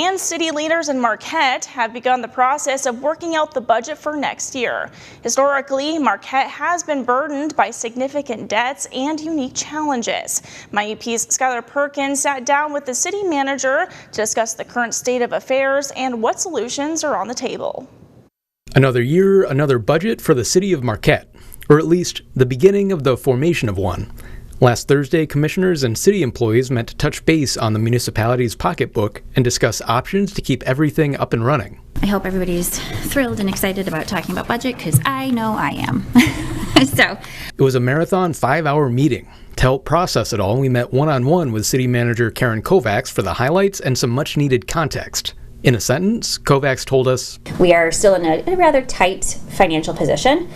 And city leaders in Marquette have begun the process of working out the budget for next year. Historically, Marquette has been burdened by significant debts and unique challenges. MyUP's Schyler Perkins sat down with the city manager to discuss the current state of affairs and what solutions are on the table. Another year, another budget for the city of Marquette, or at least the beginning of the formation of one. Last Thursday, commissioners and city employees met to touch base on the municipality's pocketbook and discuss options to keep everything up and running. I hope everybody's thrilled and excited about talking about budget, because I know I am. It was a marathon 5-hour meeting. To help process it all, we met one-on-one with city manager Karen Kovacs for the highlights and some much-needed context. In a sentence, Kovacs told us, "We are still in a rather tight financial position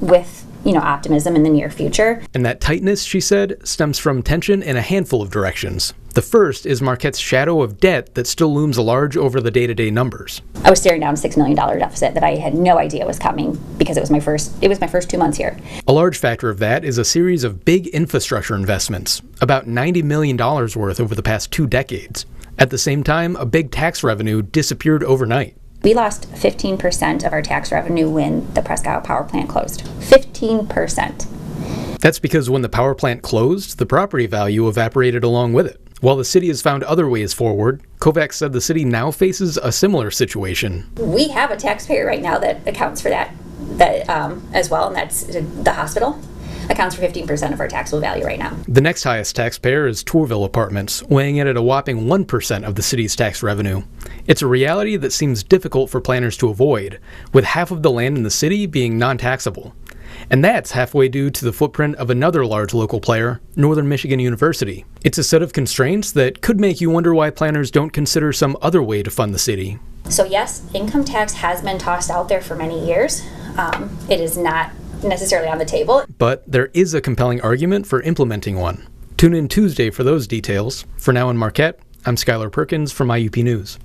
with optimism in the near future." And that tightness, she said, stems from tension in a handful of directions. The first is Marquette's shadow of debt that still looms large over the day-to-day numbers. I was staring down a $6 million deficit that I had no idea was coming because it was my first 2 months here. A large factor of that is a series of big infrastructure investments, about $90 million worth over the past 2 decades. At the same time, a big tax revenue disappeared overnight. We lost 15% of our tax revenue when the Prescott power plant closed. 15%. That's because when the power plant closed, the property value evaporated along with it. While the city has found other ways forward, Kovacs said the city now faces a similar situation. We have a taxpayer right now that accounts for that as well, and that's the hospital. Accounts for 15% of our taxable value right now. The next highest taxpayer is Tourville Apartments, weighing in at a whopping 1% of the city's tax revenue. It's a reality that seems difficult for planners to avoid, with half of the land in the city being non-taxable. And that's halfway due to the footprint of another large local player, Northern Michigan University. It's a set of constraints that could make you wonder why planners don't consider some other way to fund the city. So yes, income tax has been tossed out there for many years. It is not necessarily on the table. But there is a compelling argument for implementing one. Tune in Tuesday for those details. For now in Marquette, I'm Schyler Perkins from IUP News.